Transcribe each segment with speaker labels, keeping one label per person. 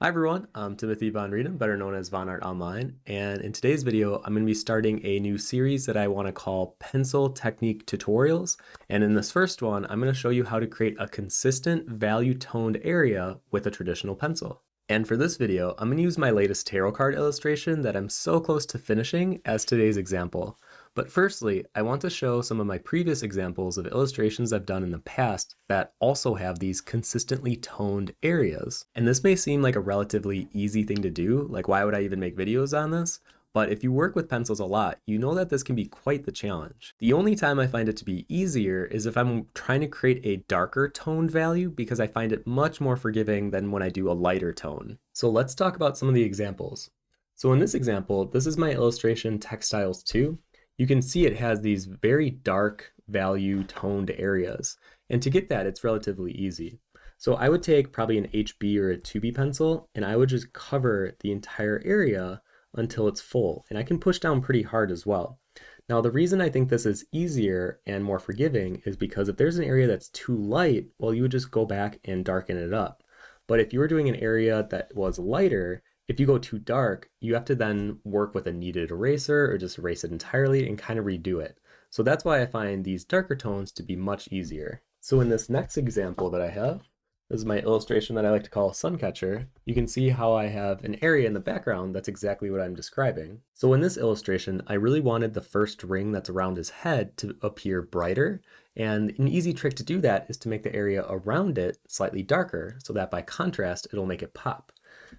Speaker 1: Hi everyone, I'm Timothy Von Rueden, better known as Vonnart Online, and in today's video I'm going to be starting a new series that I want to call Pencil Technique Tutorials, and in this first one I'm going to show you how to create a consistent value-toned area with a traditional pencil. And for this video, I'm going to use my latest tarot card illustration that I'm so close to finishing as today's example. But firstly, I want to show some of my previous examples of illustrations I've done in the past that also have these consistently toned areas. And this may seem like a relatively easy thing to do, like why would I even make videos on this? But if you work with pencils a lot, you know that this can be quite the challenge. The only time I find it to be easier is if I'm trying to create a darker toned value because I find it much more forgiving than when I do a lighter tone. So let's talk about some of the examples. So in this example, this is my illustration Textiles 2. You can see it has these very dark value toned areas. And to get that, it's relatively easy. So I would take probably an HB or a 2B pencil, and I would just cover the entire area until it's full. And I can push down pretty hard as well. Now, the reason I think this is easier and more forgiving is because if there's an area that's too light, well, you would just go back and darken it up. But if you were doing an area that was lighter, if you go too dark, you have to then work with a kneaded eraser or just erase it entirely and kind of redo it. So that's why I find these darker tones to be much easier. So in this next example that I have, this is my illustration that I like to call Suncatcher. You can see how I have an area in the background that's exactly what I'm describing. So in this illustration, I really wanted the first ring that's around his head to appear brighter. And an easy trick to do that is to make the area around it slightly darker so that by contrast, it'll make it pop.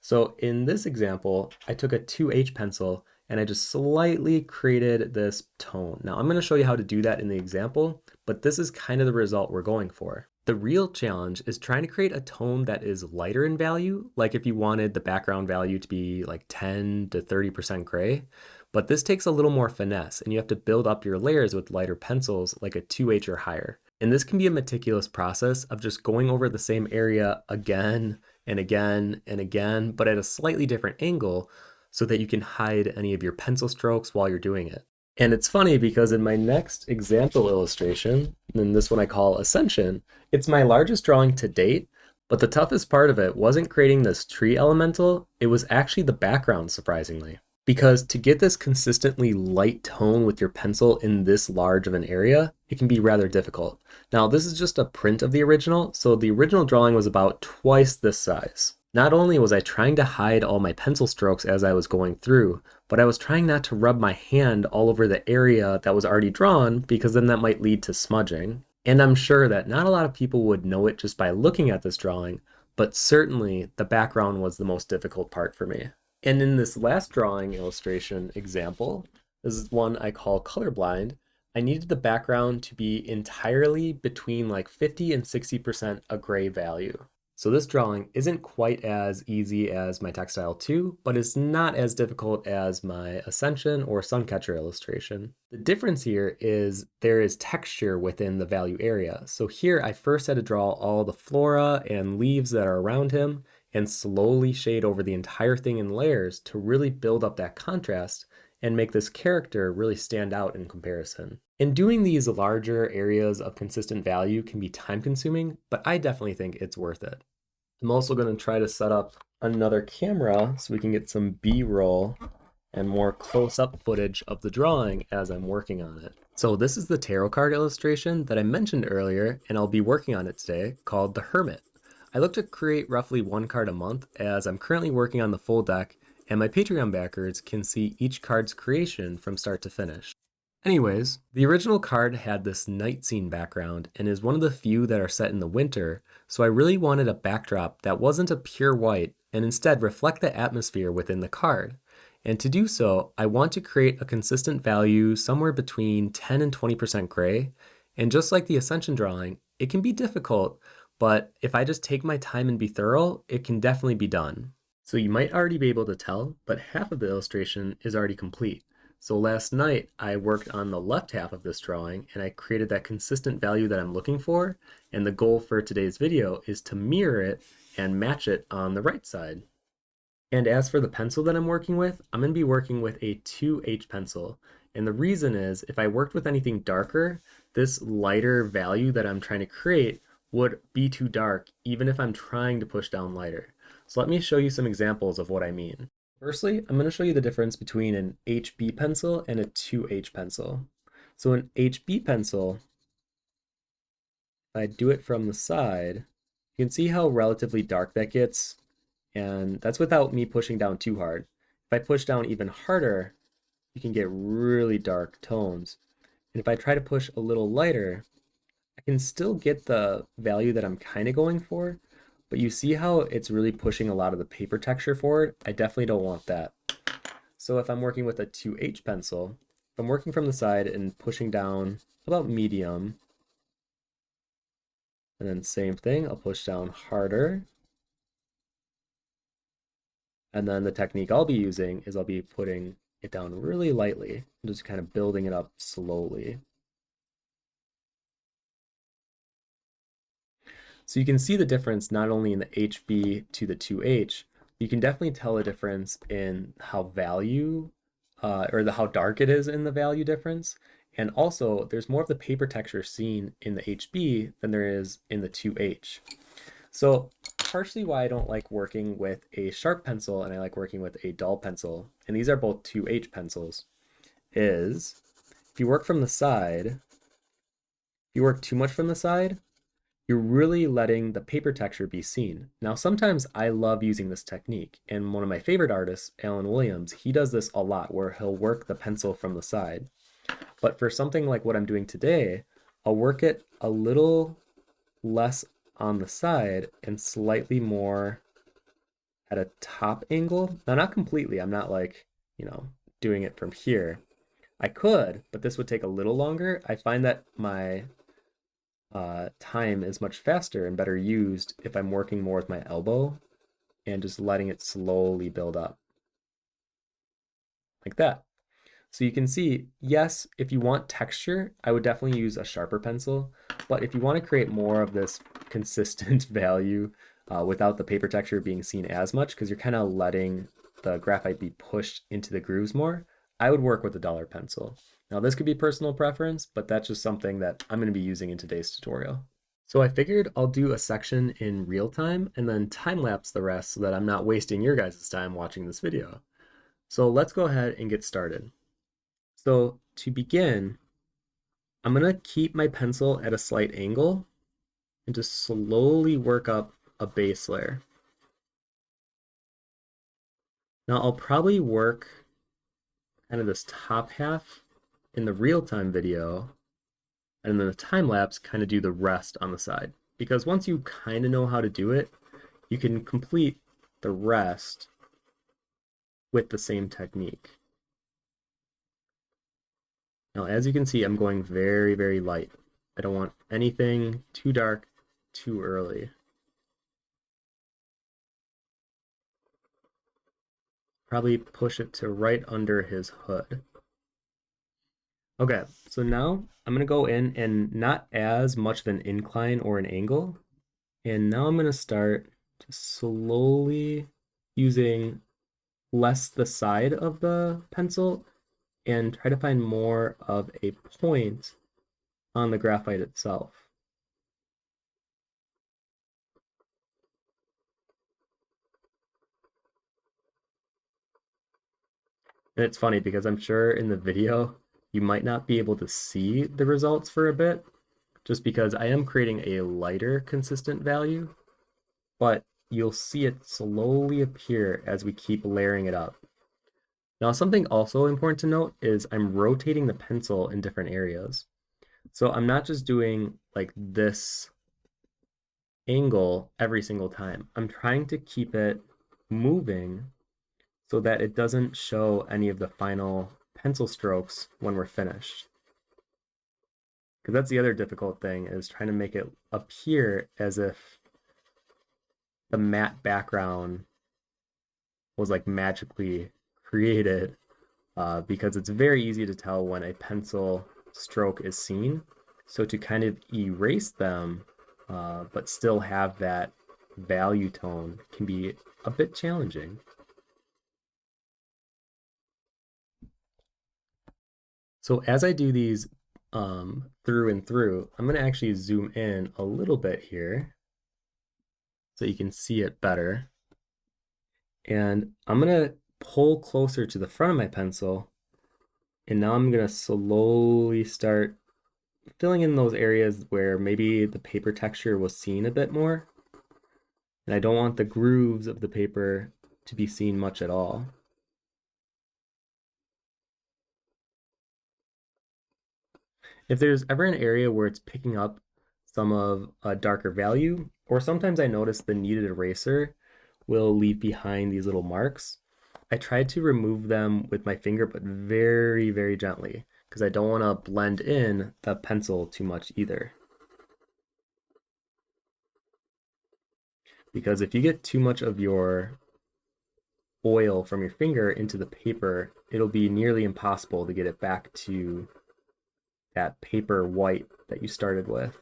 Speaker 1: So in this example, I took a 2H pencil and I just slightly created this tone. Now I'm going to show you how to do that in the example, but this is kind of the result we're going for. The real challenge is trying to create a tone that is lighter in value, like if you wanted the background value to be like 10 to 30% gray, but this takes a little more finesse and you have to build up your layers with lighter pencils like a 2H or higher. And this can be a meticulous process of just going over the same area again and again and again, but at a slightly different angle so that you can hide any of your pencil strokes while you're doing it. And it's funny because in my next example illustration, and this one I call Ascension, it's my largest drawing to date, but the toughest part of it wasn't creating this tree elemental, it was actually the background, surprisingly. Because to get this consistently light tone with your pencil in this large of an area, it can be rather difficult. Now, this is just a print of the original, so the original drawing was about twice this size. Not only was I trying to hide all my pencil strokes as I was going through, but I was trying not to rub my hand all over the area that was already drawn because then that might lead to smudging. And I'm sure that not a lot of people would know it just by looking at this drawing, but certainly the background was the most difficult part for me. And in this last drawing illustration example, this is one I call colorblind, I needed the background to be entirely between like 50 and 60% a gray value. So this drawing isn't quite as easy as my Textile 2, but it's not as difficult as my Ascension or Suncatcher illustration. The difference here is there is texture within the value area. So here I first had to draw all the flora and leaves that are around him and slowly shade over the entire thing in layers to really build up that contrast and make this character really stand out in comparison. And doing these larger areas of consistent value can be time consuming, but I definitely think it's worth it. I'm also going to try to set up another camera so we can get some B-roll and more close-up footage of the drawing as I'm working on it. So this is the tarot card illustration that I mentioned earlier, and I'll be working on it today, called The Hermit. I look to create roughly one card a month as I'm currently working on the full deck, and my Patreon backers can see each card's creation from start to finish. Anyways, the original card had this night scene background and is one of the few that are set in the winter, so I really wanted a backdrop that wasn't a pure white and instead reflect the atmosphere within the card. And to do so, I want to create a consistent value somewhere between 10 and 20% gray, and just like the Ascension drawing, it can be difficult, but if I just take my time and be thorough, it can definitely be done. So you might already be able to tell, but half of the illustration is already complete. So last night I worked on the left half of this drawing and I created that consistent value that I'm looking for, and the goal for today's video is to mirror it and match it on the right side. And as for the pencil that I'm working with, I'm going to be working with a 2H pencil, and the reason is if I worked with anything darker, this lighter value that I'm trying to create would be too dark even if I'm trying to push down lighter. So let me show you some examples of what I mean. Firstly, I'm going to show you the difference between an HB pencil and a 2H pencil. So an HB pencil, if I do it from the side, you can see how relatively dark that gets, and that's without me pushing down too hard. If I push down even harder, you can get really dark tones. And if I try to push a little lighter, I can still get the value that I'm kind of going for, but you see how it's really pushing a lot of the paper texture forward? I definitely don't want that. So if I'm working with a 2H pencil, if I'm working from the side and pushing down about medium, and then same thing, I'll push down harder. And then the technique I'll be using is I'll be putting it down really lightly, and just kind of building it up slowly. So you can see the difference not only in the HB to the 2H, you can definitely tell a difference in how how dark it is in the value difference. And also, there's more of the paper texture seen in the HB than there is in the 2H. So partially why I don't like working with a sharp pencil and I like working with a dull pencil, and these are both 2H pencils, is if you work from the side, if you work too much from the side, you're really letting the paper texture be seen. Now, sometimes I love using this technique, and one of my favorite artists, Alan Williams, he does this a lot where he'll work the pencil from the side. But for something like what I'm doing today, I'll work it a little less on the side and slightly more at a top angle. Now, not completely, I'm not like, doing it from here. I could, but this would take a little longer. I find that my time is much faster and better used if I'm working more with my elbow and just letting it slowly build up. Like that. So you can see, yes, if you want texture, I would definitely use a sharper pencil. But if you want to create more of this consistent value without the paper texture being seen as much, because you're kind of letting the graphite be pushed into the grooves more, I would work with a dollar pencil. Now this could be personal preference, but that's just something that I'm going to be using in today's tutorial. So I figured I'll do a section in real time and then time lapse the rest so that I'm not wasting your guys' time watching this video. So let's go ahead and get started. So to begin, I'm going to keep my pencil at a slight angle and just slowly work up a base layer. Now I'll probably work kind of this top half in the real-time video, and then the time lapse kind of do the rest on the side. Because once you kind of know how to do it, you can complete the rest with the same technique. Now, as you can see, I'm going very, very light. I don't want anything too dark too early. Probably push it to right under his hood. Okay, so now I'm going to go in and not as much of an incline or an angle. And now I'm going to start to slowly using less the side of the pencil and try to find more of a point on the graphite itself. And it's funny because I'm sure in the video you might not be able to see the results for a bit, just because I am creating a lighter consistent value, but you'll see it slowly appear as we keep layering it up. Now, something also important to note is I'm rotating the pencil in different areas. So I'm not just doing like this angle every single time. I'm trying to keep it moving so that it doesn't show any of the final pencil strokes when we're finished. Because that's the other difficult thing, is trying to make it appear as if the matte background was like magically created, because it's very easy to tell when a pencil stroke is seen. So to kind of erase them, but still have that value tone can be a bit challenging. So as I do these through and through, I'm going to actually zoom in a little bit here so you can see it better. And I'm gonna pull closer to the front of my pencil, and now I'm gonna slowly start filling in those areas where maybe the paper texture was seen a bit more. And I don't want the grooves of the paper to be seen much at all. If there's ever an area where it's picking up some of a darker value, or sometimes I notice the kneaded eraser will leave behind these little marks, I try to remove them with my finger, but very, very gently, because I don't want to blend in the pencil too much either. Because if you get too much of your oil from your finger into the paper, it'll be nearly impossible to get it back to that paper white that you started with.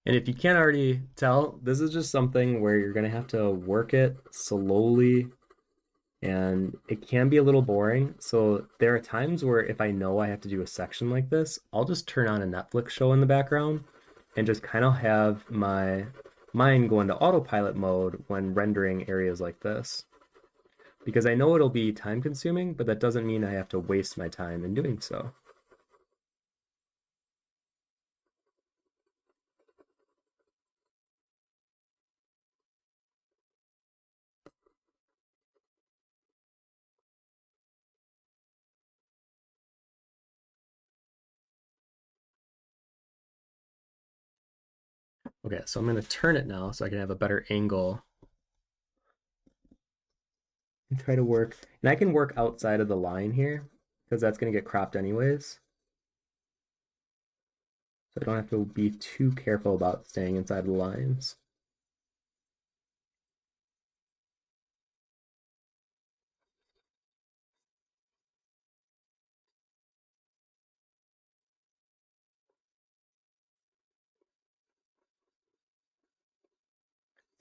Speaker 1: And if you can't already tell, this is just something where you're going to have to work it slowly, and it can be a little boring. So there are times where if I know I have to do a section like this, I'll just turn on a Netflix show in the background and just kind of have my mind go into autopilot mode when rendering areas like this. Because I know it'll be time consuming, but that doesn't mean I have to waste my time in doing so. Okay, so I'm going to turn it now so I can have a better angle and try to work. And I can work outside of the line here because that's going to get cropped anyways. So I don't have to be too careful about staying inside the lines.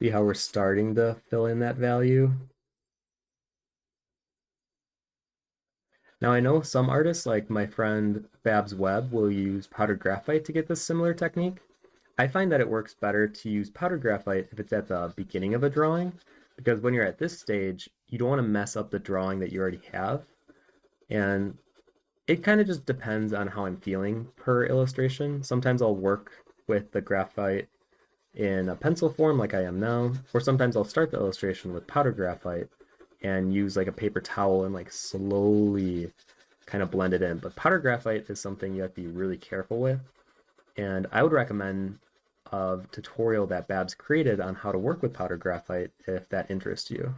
Speaker 1: See how we're starting to fill in that value? Now I know some artists, like my friend Babs Webb, will use powdered graphite to get this similar technique. I find that it works better to use powdered graphite if it's at the beginning of a drawing, because when you're at this stage, you don't want to mess up the drawing that you already have. And it kind of just depends on how I'm feeling per illustration. Sometimes I'll work with the graphite in a pencil form like I am now, or sometimes I'll start the illustration with powdered graphite and use like a paper towel and like slowly kind of blend it in. But powdered graphite is something you have to be really careful with. And I would recommend a tutorial that Babs created on how to work with powdered graphite if that interests you.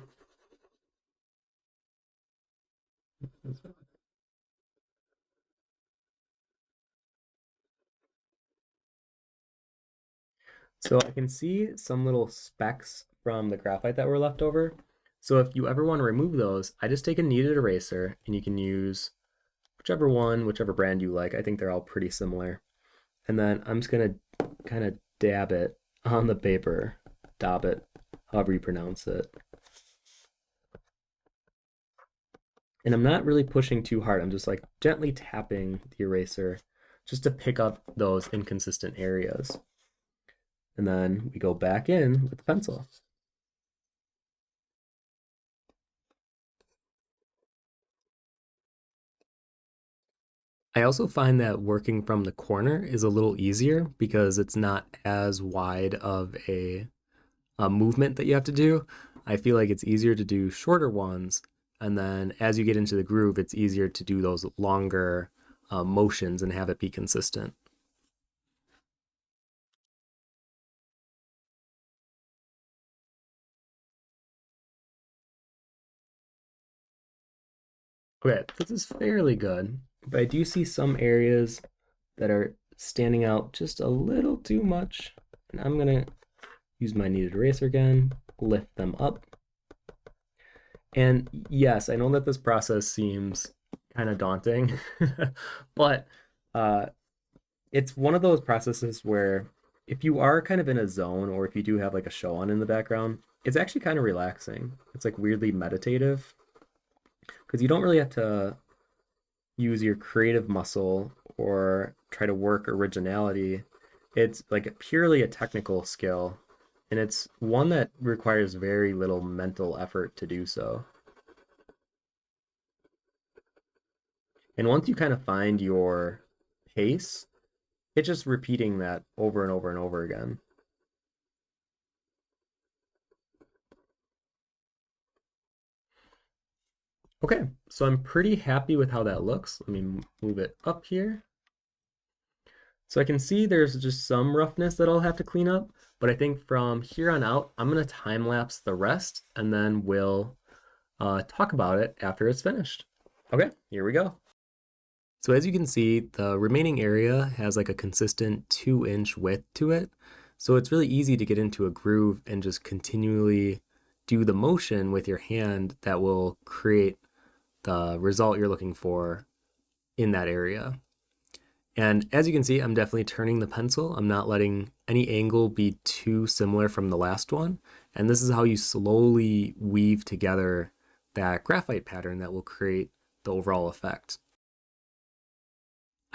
Speaker 1: So I can see some little specks from the graphite that were left over. So if you ever want to remove those, I just take a kneaded eraser, and you can use whichever one, whichever brand you like. I think they're all pretty similar. And then I'm just gonna kind of dab it on the paper, dab it, however you pronounce it. And I'm not really pushing too hard. I'm just like gently tapping the eraser just to pick up those inconsistent areas. And then we go back in with the pencil. I also find that working from the corner is a little easier because it's not as wide of a movement that you have to do. I feel like it's easier to do shorter ones, and then as you get into the groove, it's easier to do those longer motions and have it be consistent. Okay, this is fairly good, but I do see some areas that are standing out just a little too much, and I'm gonna use my kneaded eraser again, lift them up. And yes, I know that this process seems kind of daunting, but uh, it's one of those processes where if you are kind of in a zone, or if you do have like a show on in the background, it's actually kind of relaxing. It's like weirdly meditative because you don't really have to use your creative muscle or try to work originality. It's like purely a technical skill, and it's one that requires very little mental effort to do so. And once you kind of find your pace, it's just repeating that over and over and over again. Okay, so I'm pretty happy with how that looks. Let me move it up here. So I can see there's just some roughness that I'll have to clean up, but I think from here on out, I'm gonna time lapse the rest and then we'll talk about it after it's finished. Okay, here we go. So as you can see, the remaining area has like a consistent 2-inch width to it. So it's really easy to get into a groove and just continually do the motion with your hand that will create the result you're looking for in that area. And as you can see, I'm definitely turning the pencil. I'm not letting any angle be too similar from the last one. And this is how you slowly weave together that graphite pattern that will create the overall effect.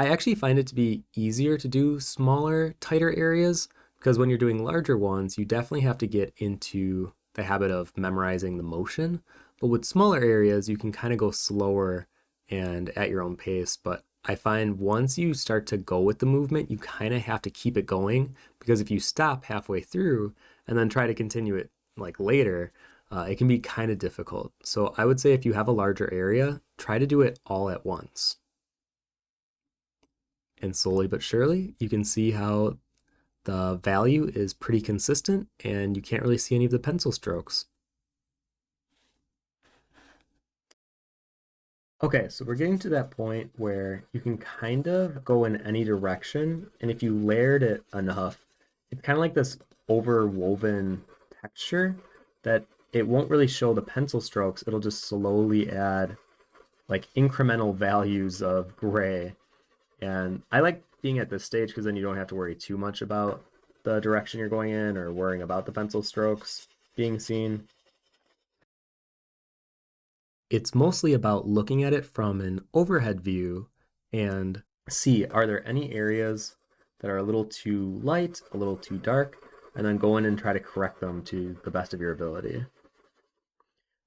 Speaker 1: I actually find it to be easier to do smaller, tighter areas because when you're doing larger ones, you definitely have to get into the habit of memorizing the motion. But with smaller areas, you can kind of go slower and at your own pace. But I find once you start to go with the movement, you kind of have to keep it going because if you stop halfway through and then try to continue it like later, it can be kind of difficult. So I would say if you have a larger area, try to do it all at once. And slowly but surely, you can see how the value is pretty consistent and you can't really see any of the pencil strokes. Okay, so we're getting to that point where you can kind of go in any direction, and if you layered it enough, it's kind of like this overwoven texture that it won't really show the pencil strokes, it'll just slowly add like incremental values of gray. And I like being at this stage because then you don't have to worry too much about the direction you're going in or worrying about the pencil strokes being seen. It's mostly about looking at it from an overhead view and see, are there any areas that are a little too light, a little too dark, and then go in and try to correct them to the best of your ability. And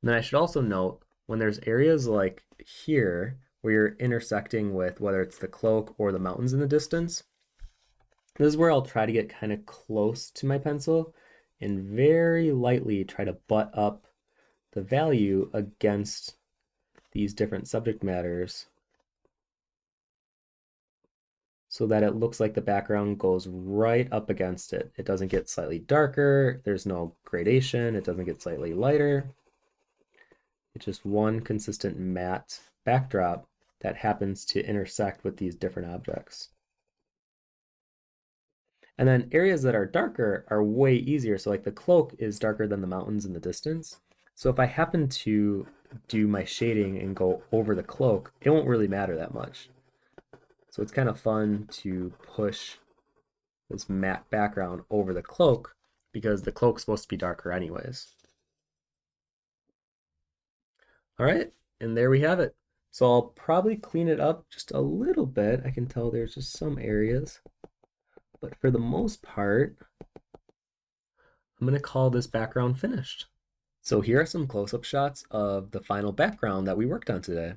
Speaker 1: then I should also note, when there's areas like here, where you're intersecting with whether it's the cloak or the mountains in the distance, this is where I'll try to get kind of close to my pencil and very lightly try to butt up the value against these different subject matters so that it looks like the background goes right up against it. It doesn't get slightly darker, there's no gradation, it doesn't get slightly lighter. It's just one consistent matte backdrop that happens to intersect with these different objects. And then areas that are darker are way easier. So like the cloak is darker than the mountains in the distance. So if I happen to do my shading and go over the cloak, it won't really matter that much. So it's kind of fun to push this matte background over the cloak because the cloak's supposed to be darker anyways. All right, and there we have it. So I'll probably clean it up just a little bit. I can tell there's just some areas, but for the most part, I'm gonna call this background finished. So here are some close-up shots of the final background that we worked on today.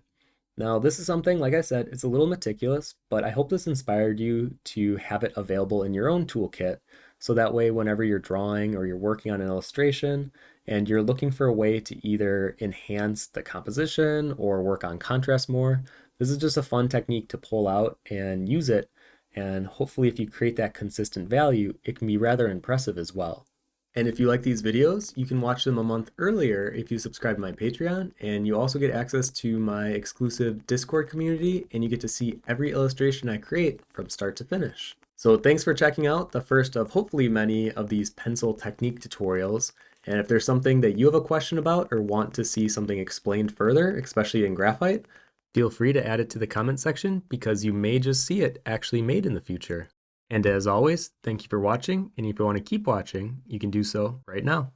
Speaker 1: Now this is something, like I said, it's a little meticulous, but I hope this inspired you to have it available in your own toolkit. So that way, whenever you're drawing or you're working on an illustration and you're looking for a way to either enhance the composition or work on contrast more, this is just a fun technique to pull out and use it. And hopefully if you create that consistent value, it can be rather impressive as well. And if you like these videos, you can watch them a month earlier if you subscribe to my Patreon, and you also get access to my exclusive Discord community, and you get to see every illustration I create from start to finish. So thanks for checking out the first of hopefully many of these pencil technique tutorials. And if there's something that you have a question about or want to see something explained further, especially in graphite, feel free to add it to the comment section because you may just see it actually made in the future. And as always, thank you for watching, and if you want to keep watching, you can do so right now.